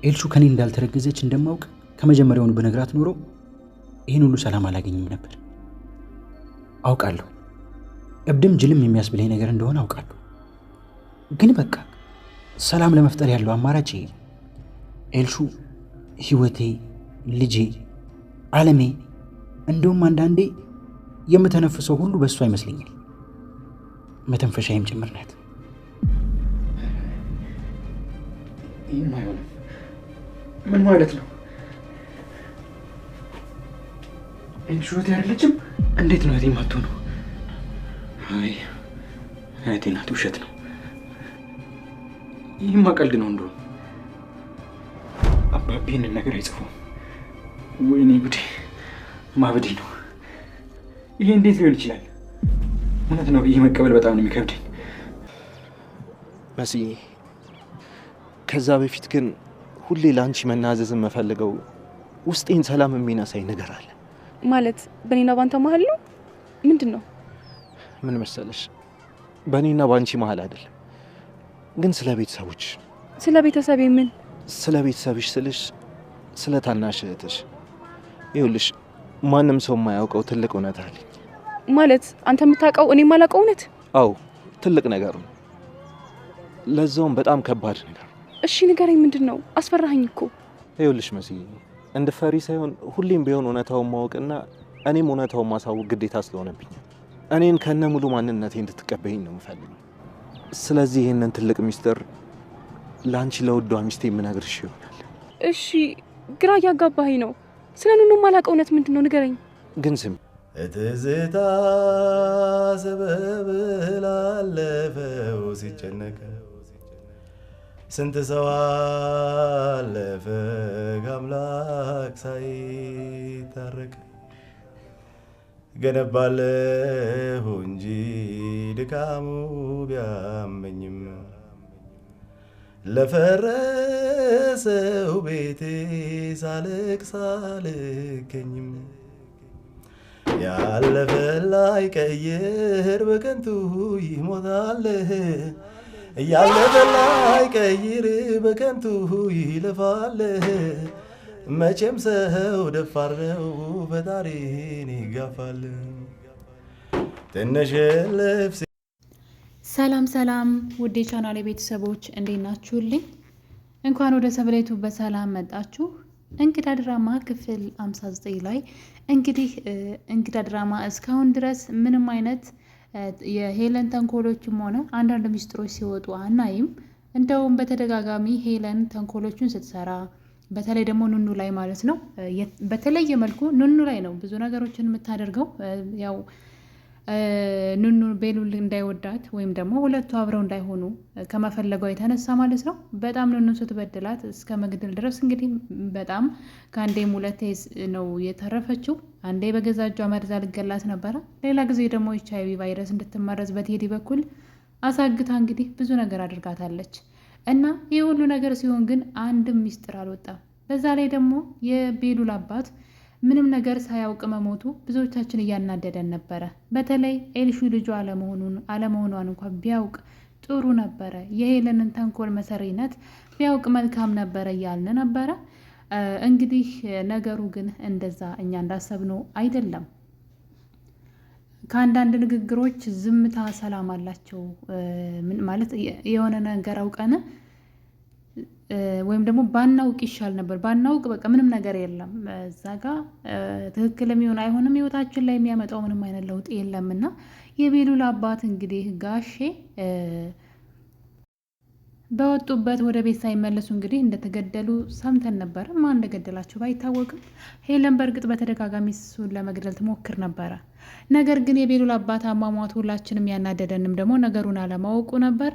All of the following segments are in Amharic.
ኤልሹ ከኔ እንዳልተረገዘች እንደማውቅ ከመጀመሪያውኑ በነግራት ኖሮ ይህን ሁሉ ሰላም አላገኝም ነበር። አውቃለሁ እብድም ጅልም የሚያስብለኝ ነገር እንደሆነ አውቃለሁ። ግን በቃ ሰላም ለመፍጠር ያለው አማራጭ ኤልሹ ህይወቴ፣ ልጄ፣ ዓለሜ፣ እንደውም አንዳንዴ የምተነፍሰው ሁሉ በእሷ ይመስለኛል። መተንፈሻዬም ጭምር ናት። ይህም አይሆንም። ምን ማለት ነው? ኤልሹ እህቴ አይደለችም? እንዴት ነው እህቴ የማትሆነው? አይ እህቴ ናት። ውሸት ነው። ይህማ ቀልድ ነው። እንደውም አባቤ ይህንን ነገር አይጽፉም። ወይኔ ጉዴ፣ ማበዴ ነው። ይሄ እንዴት ሊሆን ይችላል? እውነት ነው ብዬ መቀበል በጣም ነው የሚከብደኝ። መስዬ፣ ከዛ በፊት ግን ሁሌ ለአንቺ መናዘዝ የምፈልገው ውስጤን ሰላም የሚነሳኝ ነገር አለ። ማለት በኔና ባንተ መሀል ነው? ምንድን ነው? ምን መሰለሽ፣ በእኔና ባንቺ መሀል አይደለም፣ ግን ስለ ቤተሰቦች። ስለ ቤተሰቤ? ምን? ስለ ቤተሰብሽ ስልሽ ስለ ታናሽ እህትሽ። ይኸውልሽ ማንም ሰው የማያውቀው ትልቅ እውነት አለኝ። ማለት አንተ የምታውቀው እኔ የማላውቀው እውነት? አዎ ትልቅ ነገር ነው፣ ለዛውም በጣም ከባድ ነገር። እሺ ንገረኝ፣ ምንድን ነው? አስፈራኸኝ እኮ። ይኸውልሽ መስዬ፣ እንድፈሪ ሳይሆን ሁሌም ቢሆን እውነታውን ማወቅና እኔም እውነታውን ማሳወቅ ግዴታ ስለሆነብኝ እኔን ከነ ሙሉ ማንነቴ እንድትቀበይኝ ነው የምፈልገው። ስለዚህ ይህንን ትልቅ ሚስጥር ለአንቺ ለውዷ ሚስቴ የምነግርሽ ይሆናል። እሺ፣ ግራ እያጋባኸኝ ነው። ስለ ኑኑ የማላውቀው እውነት ምንድን ነው? ንገረኝ። ግን ስሚ፣ እትዝታ ሰበብ ላለፈው ሲጨነቅ ስንት ሰው አለፈ ከአምላክ ሳይታረቅ። ገነባለሁ እንጂ ድካሙ ቢያመኝም ለፈረሰው ቤቴ ሳልቅስ አልገኝም። ያለፈ ላይ ቀይር በከንቱ ይሞታል፣ ያለፈ ላይ ቀይር በከንቱ ይለፋል። መቼም ሰው ደፋር ነው ፈጣሪን ይጋፋል። ትንሽ ልብስ። ሰላም ሰላም ውዴ ቻናሌ ቤተሰቦች እንዴት ናችሁልኝ? እንኳን ወደ ሰብለቱ በሰላም መጣችሁ። እንግዳ ድራማ ክፍል 59 ላይ እንግዲህ እንግዳ ድራማ እስካሁን ድረስ ምንም አይነት የሄለን ተንኮሎችም ሆነ አንዳንድ ሚስጥሮች ሲወጡ አናይም። እንደውም በተደጋጋሚ ሄለን ተንኮሎቹን ስትሰራ በተለይ ደግሞ ኑኑ ላይ ማለት ነው፣ በተለየ መልኩ ኑኑ ላይ ነው ብዙ ነገሮችን የምታደርገው። ያው ኑኑ ቤሉል እንዳይወዳት ወይም ደግሞ ሁለቱ አብረው እንዳይሆኑ ከመፈለጓ የተነሳ ማለት ነው። በጣም ኑኑ ስትበድላት እስከ መግደል ድረስ እንግዲህ በጣም ከአንዴም ሁለቴ ነው የተረፈችው። አንዴ በገዛ እጇ መርዛ ልገላት ነበረ። ሌላ ጊዜ ደግሞ HIV ቫይረስ እንድትመረዝ በቴዲ በኩል አሳግታ እንግዲህ ብዙ ነገር አድርጋታለች። እና ይህ ሁሉ ነገር ሲሆን ግን አንድም ሚስጥር አልወጣም። በዛ ላይ ደግሞ የቤሉል አባት ምንም ነገር ሳያውቅ መሞቱ ብዙዎቻችን እያናደደን ነበረ። በተለይ ኤልሹ ልጇ አለመሆኗን እንኳን ቢያውቅ ጥሩ ነበረ፣ የሄለንን ተንኮል መሰሪነት ቢያውቅ መልካም ነበረ እያልን ነበረ። እንግዲህ ነገሩ ግን እንደዛ እኛ እንዳሰብነው አይደለም። ከአንዳንድ ንግግሮች ዝምታ ሰላም አላቸው ማለት የሆነ ነገር አውቀን ወይም ደግሞ ባናውቅ ይሻል ነበር። ባናውቅ በቃ ምንም ነገር የለም እዛ ጋ ትክክልም ይሁን አይሆንም ህይወታችን ላይ የሚያመጣው ምንም አይነት ለውጥ የለምና የቤሉል አባት እንግዲህ ጋሼ በወጡበት ወደ ቤት ሳይመለሱ እንግዲህ እንደተገደሉ ሰምተን ነበር። ማን እንደገደላቸው ባይታወቅም ሄለን በእርግጥ በተደጋጋሚ እሱን ለመግደል ትሞክር ነበረ። ነገር ግን የቤሉል አባት አሟሟት ሁላችንም ያናደደንም ደግሞ ነገሩን አለማወቁ ነበር።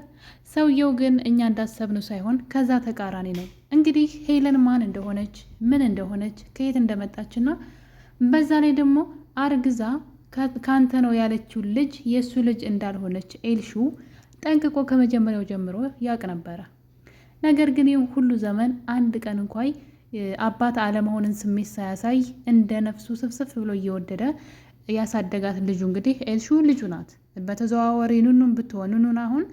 ሰውየው ግን እኛ እንዳሰብነው ሳይሆን ከዛ ተቃራኒ ነው። እንግዲህ ሄለን ማን እንደሆነች ምን እንደሆነች ከየት እንደመጣችና በዛ ላይ ደግሞ አርግዛ ካንተ ነው ያለችው ልጅ የእሱ ልጅ እንዳልሆነች ኤልሹ ጠንቅቆ ከመጀመሪያው ጀምሮ ያውቅ ነበረ። ነገር ግን ይህ ሁሉ ዘመን አንድ ቀን እንኳን አባት አለመሆንን ስሜት ሳያሳይ እንደ ነፍሱ ስፍስፍ ብሎ እየወደደ ያሳደጋት ልጁ እንግዲህ ኤልሹ ልጁ ናት። በተዘዋዋሪ ኑኑን ብትሆን ኑኑን አሁን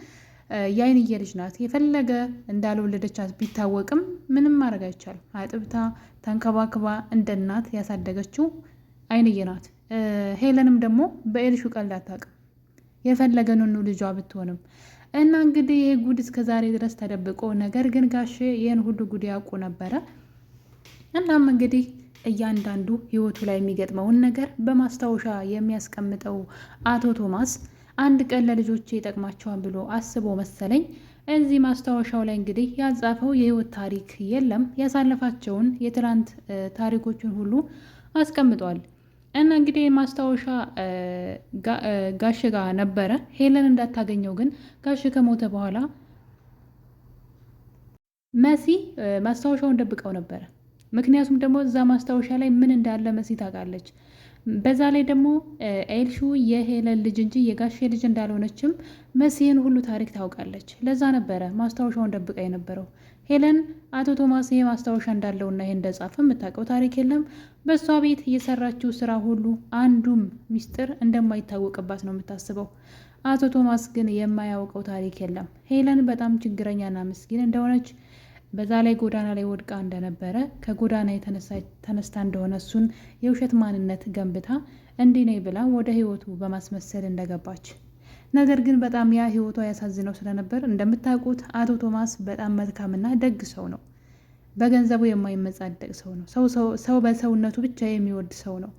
የአይንዬ ልጅ ናት። የፈለገ እንዳልወለደቻት ቢታወቅም ምንም ማድረግ አይቻልም። አጥብታ ተንከባክባ እንደ እናት ያሳደገችው አይንዬ ናት። ሄለንም ደግሞ በኤልሹ ቀልድ አታውቅም፣ የፈለገ ኑኑ ልጇ ብትሆንም እና እንግዲህ ይሄ ጉድ እስከ ዛሬ ድረስ ተደብቆ፣ ነገር ግን ጋሼ ይህን ሁሉ ጉድ ያውቁ ነበረ። እናም እንግዲህ እያንዳንዱ ህይወቱ ላይ የሚገጥመውን ነገር በማስታወሻ የሚያስቀምጠው አቶ ቶማስ አንድ ቀን ለልጆቼ ይጠቅማቸዋል ብሎ አስቦ መሰለኝ እዚህ ማስታወሻው ላይ እንግዲህ ያጻፈው የህይወት ታሪክ የለም። ያሳለፋቸውን የትናንት ታሪኮችን ሁሉ አስቀምጧል። እና እንግዲህ ማስታወሻ ጋሽ ጋር ነበረ። ሄለን እንዳታገኘው ግን ጋሽ ከሞተ በኋላ መሲ ማስታወሻውን ደብቀው ነበረ። ምክንያቱም ደግሞ እዛ ማስታወሻ ላይ ምን እንዳለ መሲ ታውቃለች። በዛ ላይ ደግሞ ኤልሹ የሄለን ልጅ እንጂ የጋሼ ልጅ እንዳልሆነችም መሲህን ሁሉ ታሪክ ታውቃለች። ለዛ ነበረ ማስታወሻውን ደብቃ የነበረው። ሄለን አቶ ቶማስ ይሄ ማስታወሻ እንዳለውና ይሄ እንደጻፈ የምታውቀው ታሪክ የለም። በእሷ ቤት የሰራችው ስራ ሁሉ አንዱም ሚስጥር እንደማይታወቅባት ነው የምታስበው። አቶ ቶማስ ግን የማያውቀው ታሪክ የለም። ሄለን በጣም ችግረኛና ምስኪን እንደሆነች፣ በዛ ላይ ጎዳና ላይ ወድቃ እንደነበረ፣ ከጎዳና ተነስታ እንደሆነ እሱን የውሸት ማንነት ገንብታ እንዲህ ነኝ ብላ ወደ ህይወቱ በማስመሰል እንደገባች፣ ነገር ግን በጣም ያ ህይወቷ ያሳዝነው ስለነበር እንደምታውቁት አቶ ቶማስ በጣም መልካምና ደግ ሰው ነው። በገንዘቡ የማይመጻደቅ ሰው ነው። ሰው በሰውነቱ ብቻ የሚወድ ሰው ነው።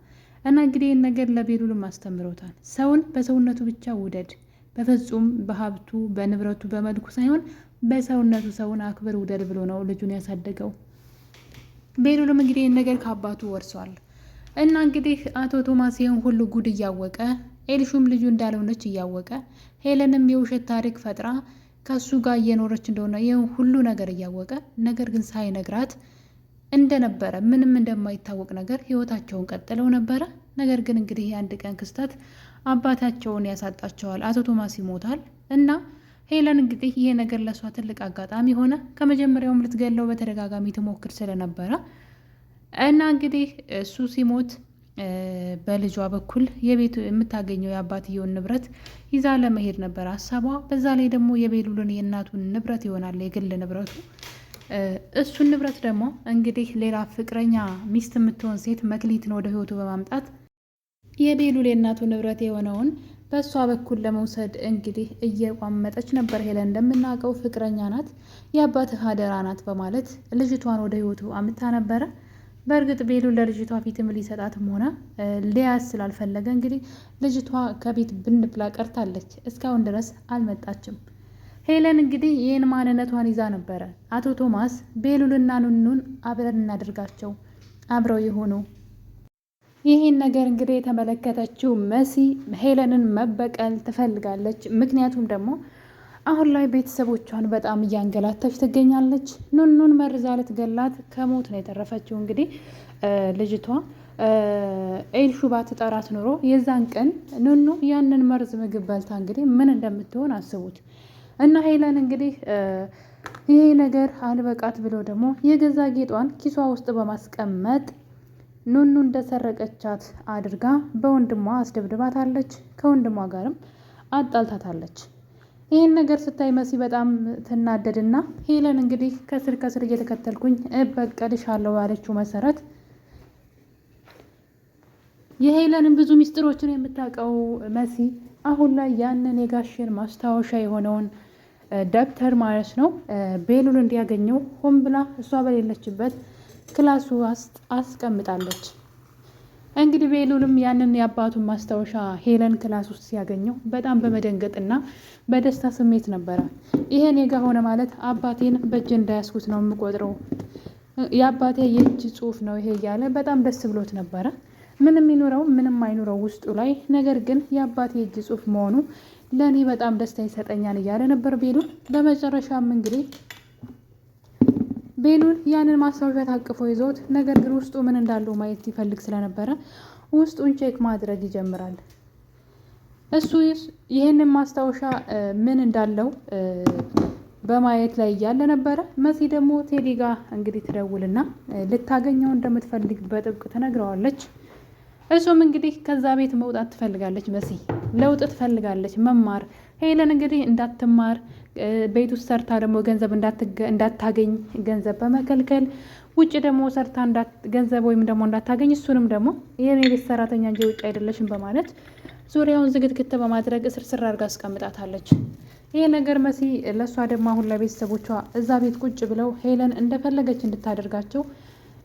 እና እንግዲህ ይህን ነገር ለቤሉልም አስተምሮታል። ሰውን በሰውነቱ ብቻ ውደድ፣ በፍጹም በሀብቱ በንብረቱ በመልኩ ሳይሆን በሰውነቱ ሰውን አክብር ውደድ ብሎ ነው ልጁን ያሳደገው። ቤሉልም እንግዲህ ይህን ነገር ከአባቱ ወርሷል። እና እንግዲህ አቶ ቶማስ ይህን ሁሉ ጉድ እያወቀ፣ ኤልሹም ልጁ እንዳልሆነች እያወቀ፣ ሄለንም የውሸት ታሪክ ፈጥራ ከሱ ጋር እየኖረች እንደሆነ ይህን ሁሉ ነገር እያወቀ፣ ነገር ግን ሳይነግራት እንደነበረ ምንም እንደማይታወቅ ነገር ህይወታቸውን ቀጥለው ነበረ። ነገር ግን እንግዲህ የአንድ ቀን ክስተት አባታቸውን ያሳጣቸዋል። አቶ ቶማስ ይሞታል እና ሄለን እንግዲህ ይሄ ነገር ለእሷ ትልቅ አጋጣሚ ሆነ። ከመጀመሪያውም ልትገለው በተደጋጋሚ ትሞክር ስለነበረ እና እንግዲህ እሱ ሲሞት በልጇ በኩል የቤቱ የምታገኘው የአባትየውን ንብረት ይዛ ለመሄድ ነበር ሀሳቧ። በዛ ላይ ደግሞ የቤሉልን የእናቱን ንብረት ይሆናል የግል ንብረቱ። እሱን ንብረት ደግሞ እንግዲህ ሌላ ፍቅረኛ ሚስት የምትሆን ሴት መክሊትን ወደ ህይወቱ በማምጣት የቤሉል የእናቱ ንብረት የሆነውን በእሷ በኩል ለመውሰድ እንግዲህ እየቋመጠች ነበር። ሄለን እንደምናውቀው ፍቅረኛ ናት፣ የአባትህ አደራ ናት በማለት ልጅቷን ወደ ህይወቱ አምጥታ ነበረ። በእርግጥ ቤሉል ለልጅቷ ፊትም ሊሰጣትም ሆነ ሊያዝ ስላልፈለገ እንግዲህ ልጅቷ ከቤት ብን ብላ ቀርታለች። እስካሁን ድረስ አልመጣችም። ሄለን እንግዲህ ይህን ማንነቷን ይዛ ነበረ። አቶ ቶማስ ቤሉልና ኑኑን አብረን እናደርጋቸው፣ አብረው የሆኑ ይህን ነገር እንግዲህ የተመለከተችው መሲ ሄለንን መበቀል ትፈልጋለች። ምክንያቱም ደግሞ አሁን ላይ ቤተሰቦቿን በጣም እያንገላታች ትገኛለች። ኑኑን መርዛ ልትገላት ከሞት ነው የተረፈችው። እንግዲህ ልጅቷ ኤልሹ ባትጠራት ኖሮ የዛን ቀን ኑኑ ያንን መርዝ ምግብ በልታ እንግዲህ ምን እንደምትሆን አስቡት። እና ሄለን እንግዲህ ይሄ ነገር አልበቃት ብሎ ደግሞ የገዛ ጌጧን ኪሷ ውስጥ በማስቀመጥ ኑኑ እንደሰረቀቻት አድርጋ በወንድሟ አስደብድባታለች። ከወንድሟ ጋርም አጣልታታለች። ይህን ነገር ስታይ መሲ በጣም ትናደድና ሄለን እንግዲህ ከስር ከስር እየተከተልኩኝ እበቀልሻለሁ ባለችው መሰረት የሄለንን ብዙ ሚስጥሮችን የምታውቀው መሲ አሁን ላይ ያንን የጋሽን ማስታወሻ የሆነውን ደብተር ማለት ነው ቤሉል እንዲያገኘው ሆን ብላ እሷ በሌለችበት ክላሱ ውስጥ አስቀምጣለች። እንግዲህ ቤሉልም ያንን የአባቱን ማስታወሻ ሄለን ክላስ ውስጥ ሲያገኘው በጣም በመደንገጥና በደስታ ስሜት ነበረ። ይሄን የጋ ሆነ ማለት አባቴን በእጅ እንዳያስኩት ነው የምቆጥረው፣ የአባቴ የእጅ ጽሑፍ ነው ይሄ እያለ በጣም ደስ ብሎት ነበረ። ምንም ይኑረው ምንም አይኑረው ውስጡ ላይ፣ ነገር ግን የአባቴ የእጅ ጽሑፍ መሆኑ ለእኔ በጣም ደስታ ይሰጠኛል እያለ ነበር ቤሉል። በመጨረሻም እንግዲህ ቤሉል ያንን ማስታወሻ ታቅፎ ይዞት፣ ነገር ግን ውስጡ ምን እንዳለው ማየት ይፈልግ ስለነበረ ውስጡን ቼክ ማድረግ ይጀምራል። እሱ ይህንን ማስታወሻ ምን እንዳለው በማየት ላይ እያለ ነበረ። መሲ ደግሞ ቴዲ ጋር እንግዲህ ትደውልና ልታገኘው እንደምትፈልግ በጥብቅ ትነግረዋለች። እሱም እንግዲህ ከዛ ቤት መውጣት ትፈልጋለች። መሲ ለውጥ ትፈልጋለች፣ መማር። ሄለን እንግዲህ እንዳትማር ቤት ውስጥ ሰርታ ደግሞ ገንዘብ እንዳታገኝ ገንዘብ በመከልከል ውጭ ደግሞ ሰርታ ገንዘብ ወይም ደግሞ እንዳታገኝ እሱንም ደግሞ ይሄን የቤት ሰራተኛ እንጂ ውጭ አይደለሽም በማለት ዙሪያውን ዝግትግት በማድረግ እስርስር አድርጋ አስቀምጣታለች። ይሄ ነገር መሲ ለእሷ ደግሞ አሁን ለቤተሰቦቿ እዛ ቤት ቁጭ ብለው ሄለን እንደፈለገች እንድታደርጋቸው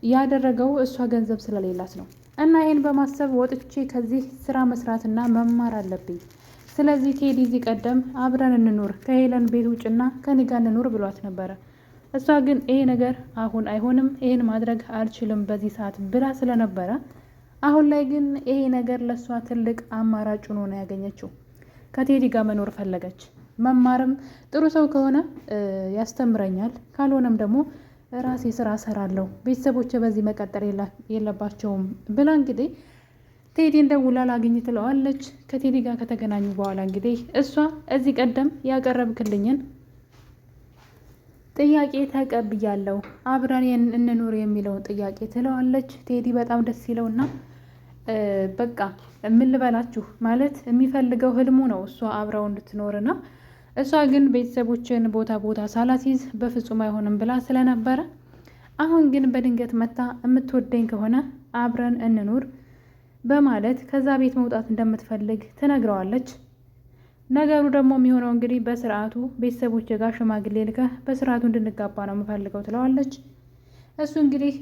ያደረገው እሷ ገንዘብ ስለሌላት ነው። እና ይሄን በማሰብ ወጥቼ ከዚህ ስራ መስራትና መማር አለብኝ። ስለዚህ ቴዲ እዚህ ቀደም አብረን እንኑር ከሄለን ቤት ውጭና ከኔ ጋር እንኑር ብሏት ነበረ። እሷ ግን ይሄ ነገር አሁን አይሆንም፣ ይሄን ማድረግ አልችልም በዚህ ሰዓት ብላ ስለነበረ አሁን ላይ ግን ይሄ ነገር ለእሷ ትልቅ አማራጭ ሆኖ ነው ያገኘችው። ከቴዲ ጋር መኖር ፈለገች። መማርም ጥሩ ሰው ከሆነ ያስተምረኛል፣ ካልሆነም ደግሞ ራሴ ስራ እሰራለሁ፣ ቤተሰቦቼ በዚህ መቀጠል የለባቸውም ብላ እንግዲህ ቴዲን ደውላ ላግኝ ትለዋለች። ከቴዲ ጋር ከተገናኙ በኋላ እንግዲህ እሷ እዚህ ቀደም ያቀረብክልኝን ጥያቄ ተቀብያለሁ፣ አብረን እንኑር የሚለውን ጥያቄ ትለዋለች። ቴዲ በጣም ደስ ይለውና በቃ ምን ልበላችሁ ማለት የሚፈልገው ህልሙ ነው እሷ አብረው እንድትኖርና እሷ ግን ቤተሰቦችን ቦታ ሳላሲዝ በፍጹም አይሆንም ብላ ስለነበረ አሁን ግን በድንገት መታ የምትወደኝ ከሆነ አብረን እንኑር በማለት ከዛ ቤት መውጣት እንደምትፈልግ ትነግረዋለች። ነገሩ ደግሞ የሚሆነው እንግዲህ በስርዓቱ ቤተሰቦች ጋር ሽማግሌ ልከህ በስርዓቱ እንድንጋባ ነው የምፈልገው ትለዋለች። እሱ እንግዲህ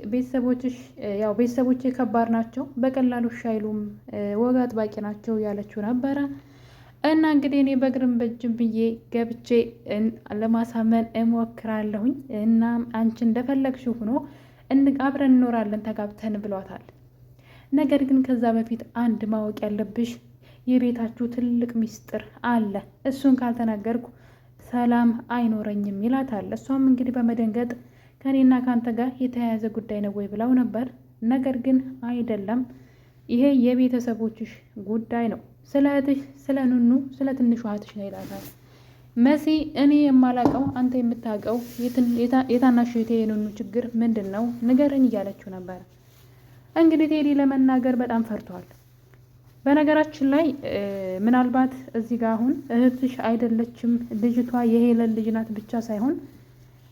ቤተሰቦቼ ከባድ ናቸው፣ በቀላሉ ሻይሉም ወግ አጥባቂ ናቸው ያለችው ነበረ። እና እንግዲህ እኔ በእግርም በእጅም ብዬ ገብቼ ለማሳመን እሞክራለሁኝ እና አንቺ እንደፈለግሽው ሆኖ አብረን እንኖራለን ተጋብተን ብሏታል። ነገር ግን ከዛ በፊት አንድ ማወቅ ያለብሽ የቤታችሁ ትልቅ ሚስጥር አለ፣ እሱን ካልተናገርኩ ሰላም አይኖረኝም ይላታል። እሷም እንግዲህ በመደንገጥ ከኔና ካንተ ጋር የተያያዘ ጉዳይ ነው ወይ ብላው ነበር። ነገር ግን አይደለም፣ ይሄ የቤተሰቦችሽ ጉዳይ ነው፣ ስለ እህትሽ ስለ ኑኑ ስለ ትንሿ እህትሽ ነው ይላታል። መሲ እኔ የማላቀው አንተ የምታውቀው የታናሽ እህቴ የኑኑ ችግር ምንድን ነው ንገረኝ እያለችው ነበር። እንግዲህ ቴዲ ለመናገር በጣም ፈርቷል። በነገራችን ላይ ምናልባት እዚህ ጋር አሁን እህትሽ አይደለችም ልጅቷ የሄለን ልጅ ናት ብቻ ሳይሆን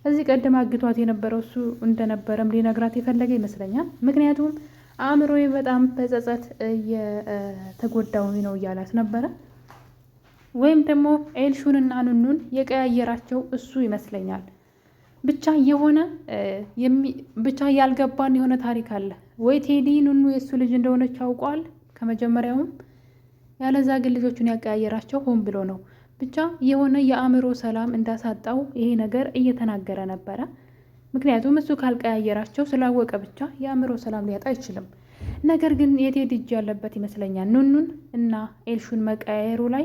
እዚህ ቀደም አግቷት የነበረው እሱ እንደነበረም ሊነግራት የፈለገ ይመስለኛል። ምክንያቱም አእምሮዬ በጣም በጸጸት የተጎዳው ነው እያላት ነበረ። ወይም ደግሞ ኤልሹንና ኑኑን የቀያየራቸው እሱ ይመስለኛል። ብቻ ያልገባን የሆነ ታሪክ አለ ወይ ቴዲ ኑኑ የእሱ ልጅ እንደሆነች ያውቋል ከመጀመሪያውም፣ ያለዛ ግን ልጆቹን ያቀያየራቸው ሆን ብሎ ነው። ብቻ የሆነ የአእምሮ ሰላም እንዳሳጣው ይሄ ነገር እየተናገረ ነበረ። ምክንያቱም እሱ ካልቀያየራቸው ስላወቀ ብቻ የአእምሮ ሰላም ሊያጣ አይችልም። ነገር ግን የቴዲ እጅ ያለበት ይመስለኛል። ኑኑን እና ኤልሹን መቀያየሩ ላይ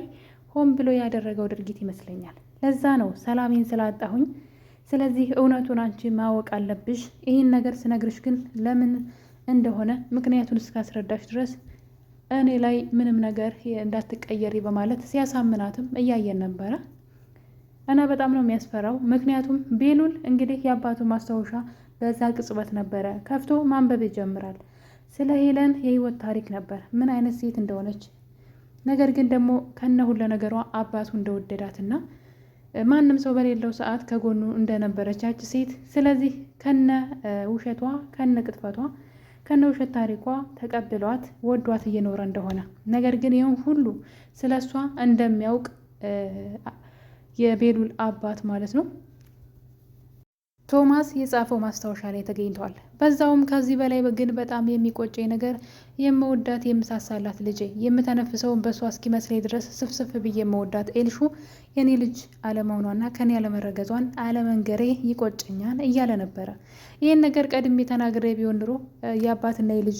ሆን ብሎ ያደረገው ድርጊት ይመስለኛል። ለዛ ነው ሰላሜን ስላጣሁኝ፣ ስለዚህ እውነቱን አንቺ ማወቅ አለብሽ፣ ይህን ነገር ስነግርሽ ግን ለምን እንደሆነ ምክንያቱን እስካስረዳሽ ድረስ እኔ ላይ ምንም ነገር እንዳትቀየሪ በማለት ሲያሳምናትም እያየን ነበረ። እና በጣም ነው የሚያስፈራው። ምክንያቱም ቤሉል እንግዲህ የአባቱ ማስታወሻ በዛ ቅጽበት ነበረ ከፍቶ ማንበብ ይጀምራል። ስለ ሄለን የህይወት ታሪክ ነበር፣ ምን አይነት ሴት እንደሆነች፣ ነገር ግን ደግሞ ከነ ሁሉ ነገሯ አባቱ እንደወደዳትና ማንም ሰው በሌለው ሰዓት ከጎኑ እንደነበረች ያች ሴት፣ ስለዚህ ከነ ውሸቷ ከነ ቅጥፈቷ ከነ ውሸት ታሪኳ ተቀብሏት ወዷት እየኖረ እንደሆነ፣ ነገር ግን ይህን ሁሉ ስለ እሷ እንደሚያውቅ የቤሉል አባት ማለት ነው ቶማስ የጻፈው ማስታወሻ ላይ ተገኝቷል። በዛውም ከዚህ በላይ ግን በጣም የሚቆጨኝ ነገር የምወዳት የምሳሳላት ልጄ የምተነፍሰውን በሷ እስኪመስለኝ ድረስ ስፍስፍ ብዬ የምወዳት ኤልሹ የኔ ልጅ አለመሆኗና ከኔ አለመረገዟን አለመንገሬ ይቆጨኛል እያለ ነበረ። ይህን ነገር ቀድሜ ተናግሬ ቢሆን ኑሮ የአባትና የልጅ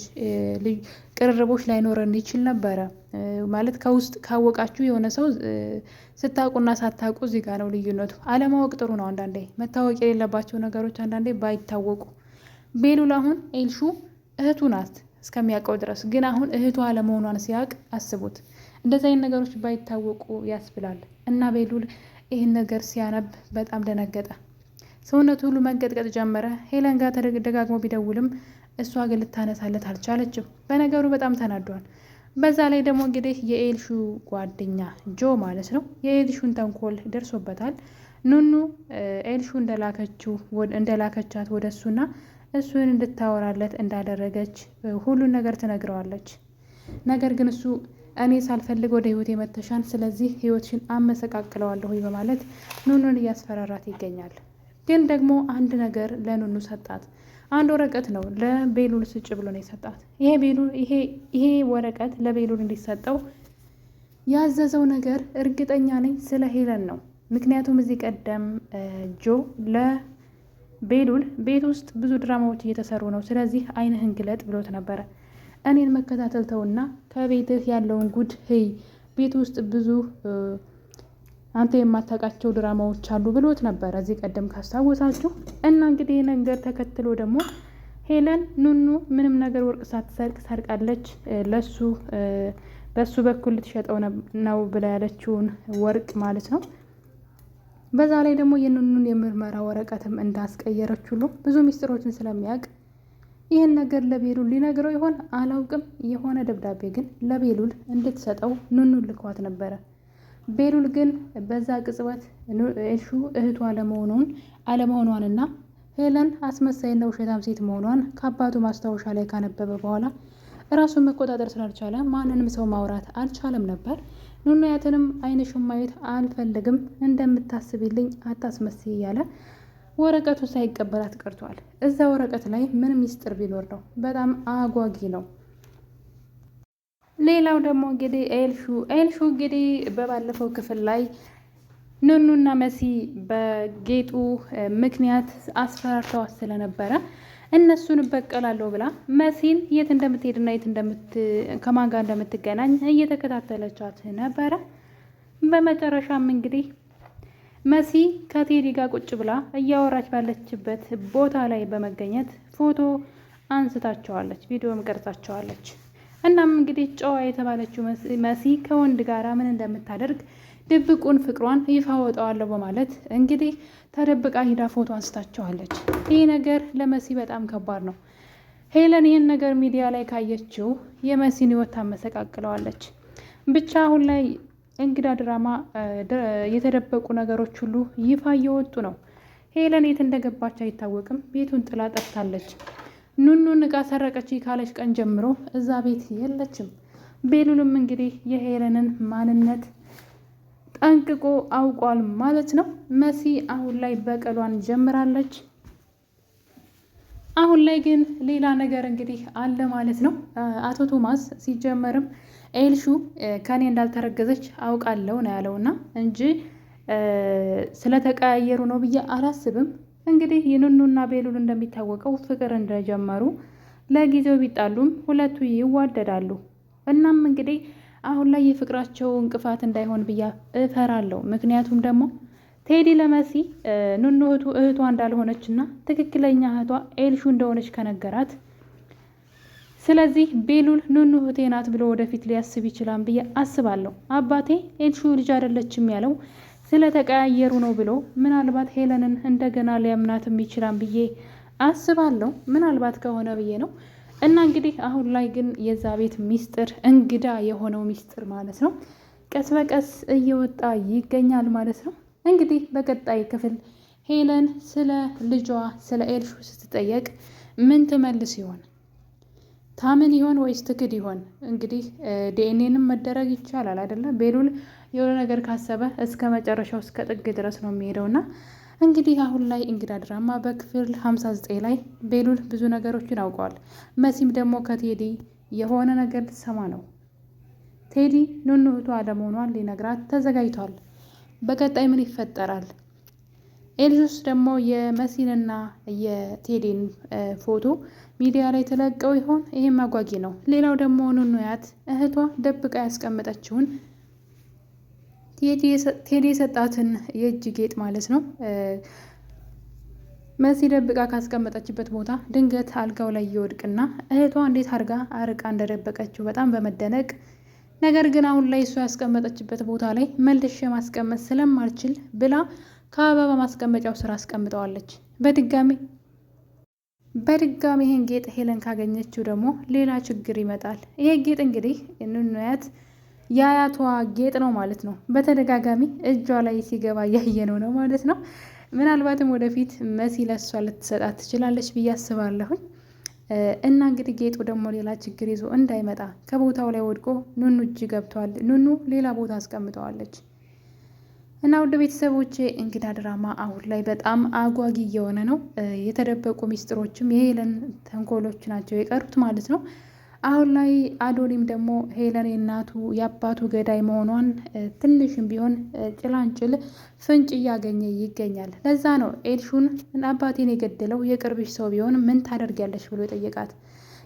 ቅርርቦች ላይኖረን ይችል ነበረ። ማለት ከውስጥ ካወቃችሁ የሆነ ሰው ስታውቁና ሳታውቁ እዚህ ጋር ነው ልዩነቱ። አለማወቅ ጥሩ ነው። አንዳንዴ መታወቅ የሌለባቸው ነገሮች አንዳንዴ ባይታወቁ። ቤሉል አሁን ኤልሹ እህቱ ናት እስከሚያውቀው ድረስ፣ ግን አሁን እህቱ አለመሆኗን ሲያውቅ አስቡት። እንደዚህ አይነት ነገሮች ባይታወቁ ያስብላል። እና ቤሉል ይህን ነገር ሲያነብ በጣም ደነገጠ። ሰውነቱ ሁሉ መንቀጥቀጥ ጀመረ። ሄለን ጋር ደጋግሞ ቢደውልም እሷ ግን ልታነሳለት አልቻለችም። በነገሩ በጣም ተናዷል። በዛ ላይ ደግሞ እንግዲህ የኤልሹ ጓደኛ ጆ ማለት ነው የኤልሹን ተንኮል ደርሶበታል። ኑኑ ኤልሹ እንደላከቻት ወደ እሱና እሱን እንድታወራለት እንዳደረገች ሁሉን ነገር ትነግረዋለች። ነገር ግን እሱ እኔ ሳልፈልግ ወደ ህይወት የመተሻን ስለዚህ ህይወትሽን አመሰቃቅለዋለሁ በማለት ኑኑን እያስፈራራት ይገኛል። ግን ደግሞ አንድ ነገር ለኑኑ ሰጣት። አንድ ወረቀት ነው ለቤሉል ስጭ ብሎ ነው የሰጣት። ይሄ ወረቀት ለቤሉል እንዲሰጠው ያዘዘው ነገር እርግጠኛ ነኝ ስለ ሄለን ነው። ምክንያቱም እዚህ ቀደም ጆ ለቤሉል ቤት ውስጥ ብዙ ድራማዎች እየተሰሩ ነው፣ ስለዚህ አይንህን ግለጥ ብሎት ነበረ። እኔን መከታተል ተውና ከቤትህ ያለውን ጉድ ህይ፣ ቤት ውስጥ ብዙ አንተ የማታውቃቸው ድራማዎች አሉ ብሎት ነበረ እዚህ ቀደም ካስታወሳችሁ። እና እንግዲህ ነገር ተከትሎ ደግሞ ሄለን ኑኑ ምንም ነገር ወርቅ ሳትሰርቅ ሰርቃለች፣ በሱ በኩል ልትሸጠው ነው ብላ ያለችውን ወርቅ ማለት ነው። በዛ ላይ ደግሞ የኑኑን የምርመራ ወረቀትም እንዳስቀየረች ሁሉ ብዙ ሚስጥሮችን ስለሚያውቅ ይህን ነገር ለቤሉል ሊነግረው ይሆን አላውቅም። የሆነ ደብዳቤ ግን ለቤሉል እንድትሰጠው ኑኑን ልኳት ነበረ። ቤሉል ግን በዛ ቅጽበት ኤልሹ እህቱ አለመሆኗንና ሄለን አስመሳይና ውሸታም ሴት መሆኗን ከአባቱ ማስታወሻ ላይ ካነበበ በኋላ ራሱን መቆጣጠር ስላልቻለ ማንንም ሰው ማውራት አልቻለም ነበር። ኑኑያትንም አይንሽን ማየት አልፈልግም፣ እንደምታስብልኝ አታስመስይ እያለ ወረቀቱ ሳይቀበላት ቀርቷል። እዛ ወረቀት ላይ ምን ሚስጥር ቢኖር ነው? በጣም አጓጊ ነው። ሌላው ደግሞ እንግዲህ ኤልሹ እንግዲህ በባለፈው ክፍል ላይ ኑኑና መሲ በጌጡ ምክንያት አስፈራርተዋት ስለነበረ እነሱን በቀላለሁ ብላ መሲን የት እንደምትሄድና ከማን ጋር እንደምትገናኝ እየተከታተለቻት ነበረ። በመጨረሻም እንግዲህ መሲ ከቴዲ ጋር ቁጭ ብላ እያወራች ባለችበት ቦታ ላይ በመገኘት ፎቶ አንስታቸዋለች፣ ቪዲዮም ቀርጻቸዋለች። እናም እንግዲህ ጨዋ የተባለችው መሲ ከወንድ ጋራ ምን እንደምታደርግ ድብቁን ፍቅሯን ይፋ ወጣዋለሁ በማለት እንግዲህ ተደብቃ ሂዳ ፎቶ አንስታቸዋለች። ይህ ነገር ለመሲ በጣም ከባድ ነው። ሄለን ይህን ነገር ሚዲያ ላይ ካየችው የመሲን ህይወት ታመሰቃቅለዋለች። ብቻ አሁን ላይ እንግዳ ድራማ የተደበቁ ነገሮች ሁሉ ይፋ እየወጡ ነው። ሄለን የት እንደገባች አይታወቅም። ቤቱን ጥላ ጠፍታለች። ኑኑን እቃ ሰረቀች ካለች ቀን ጀምሮ እዛ ቤት የለችም። ቤሉልም እንግዲህ የሄለንን ማንነት ጠንቅቆ አውቋል ማለት ነው። መሲ አሁን ላይ በቀሏን ጀምራለች። አሁን ላይ ግን ሌላ ነገር እንግዲህ አለ ማለት ነው። አቶ ቶማስ ሲጀመርም ኤልሹ ከኔ እንዳልተረገዘች አውቃለሁ ነው ያለውና እንጂ ስለተቀያየሩ ነው ብዬ አላስብም። እንግዲህ የኑኑና ቤሉል እንደሚታወቀው ፍቅር እንደጀመሩ ለጊዜው ቢጣሉም ሁለቱ ይዋደዳሉ። እናም እንግዲህ አሁን ላይ የፍቅራቸው እንቅፋት እንዳይሆን ብዬ እፈራለሁ። ምክንያቱም ደግሞ ቴዲ ለመሲ ኑኑ እህቷ እንዳልሆነች እና ትክክለኛ እህቷ ኤልሹ እንደሆነች ከነገራት፣ ስለዚህ ቤሉል ኑኑ እህቴ ናት ብሎ ወደፊት ሊያስብ ይችላል ብዬ አስባለሁ። አባቴ ኤልሹ ልጅ አይደለችም ያለው ስለተቀያየሩ ነው ብሎ ምናልባት ሄለንን እንደገና ሊያምናትም ይችላል ብዬ አስባለሁ። ምናልባት ከሆነ ብዬ ነው። እና እንግዲህ አሁን ላይ ግን የዛ ቤት ሚስጥር እንግዳ የሆነው ሚስጥር ማለት ነው ቀስ በቀስ እየወጣ ይገኛል ማለት ነው። እንግዲህ በቀጣይ ክፍል ሄለን ስለ ልጇ ስለ ኤልሹ ስትጠየቅ ምን ትመልስ ይሆን? ታምን ይሆን ወይስ ትክድ ይሆን? እንግዲህ ዲኤንኤንም መደረግ ይቻላል አይደለም? ቤሉል የሆነ ነገር ካሰበ እስከ መጨረሻው እስከ ጥግ ድረስ ነው የሚሄደውና እንግዲህ አሁን ላይ እንግዳ ድራማ በክፍል 59 ላይ ቤሉል ብዙ ነገሮችን አውቀዋል። መሲም ደግሞ ከቴዲ የሆነ ነገር ልትሰማ ነው። ቴዲ ኑኑ እህቷ አለመሆኗን ሊነግራት ተዘጋጅቷል። በቀጣይ ምን ይፈጠራል? ኤልሹስ ደግሞ የመሲንና የቴዲን ፎቶ ሚዲያ ላይ ተለቀው ይሆን? ይሄም አጓጊ ነው። ሌላው ደግሞ ኑኑያት እህቷ ደብቃ ያስቀመጠችውን ቴዲ የሰጣትን የእጅ ጌጥ ማለት ነው መሲ ደብቃ ካስቀመጠችበት ቦታ ድንገት አልጋው ላይ ይወድቅና እህቷ እንዴት አርጋ አርቃ እንደደበቀችው በጣም በመደነቅ ነገር ግን አሁን ላይ እሷ ያስቀመጠችበት ቦታ ላይ መልሼ ማስቀመጥ ስለማልችል ብላ ከአበባ ማስቀመጫው ስራ አስቀምጠዋለች። በድጋሚ ይሄን ጌጥ ሄለን ካገኘችው ደግሞ ሌላ ችግር ይመጣል። ይሄ ጌጥ እንግዲህ ኑኑያት የአያቷ ጌጥ ነው ማለት ነው። በተደጋጋሚ እጇ ላይ ሲገባ እያየነው ነው ማለት ነው። ምናልባትም ወደፊት መሲ ለሷ ልትሰጣት ትችላለች ብዬ አስባለሁኝ። እና እንግዲህ ጌጡ ደግሞ ሌላ ችግር ይዞ እንዳይመጣ ከቦታው ላይ ወድቆ ኑኑ እጅ ገብቷል። ኑኑ ሌላ ቦታ አስቀምጠዋለች። እና ውድ ቤተሰቦቼ እንግዳ ድራማ አሁን ላይ በጣም አጓጊ እየሆነ ነው። የተደበቁ ሚስጥሮችም የሄለን ተንኮሎች ናቸው የቀሩት ማለት ነው። አሁን ላይ አዶኒም ደግሞ ሄለን የእናቱ የአባቱ ገዳይ መሆኗን ትንሽም ቢሆን ጭላንጭል ፍንጭ እያገኘ ይገኛል። ለዛ ነው ኤልሹን አባቴን የገደለው የቅርብሽ ሰው ቢሆን ምን ታደርጊያለሽ ብሎ የጠየቃት።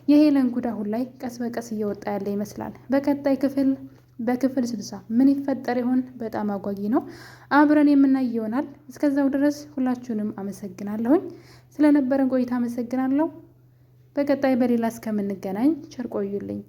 የሄለን ጉድ አሁን ላይ ቀስ በቀስ እየወጣ ያለ ይመስላል። በክፍል 60 ምን ይፈጠር ይሆን? በጣም አጓጊ ነው። አብረን የምናይ ይሆናል። እስከዛው ድረስ ሁላችሁንም አመሰግናለሁኝ። ስለነበረን ቆይታ አመሰግናለሁ። በቀጣይ በሌላ እስከምንገናኝ ቸር ቆዩልኝ።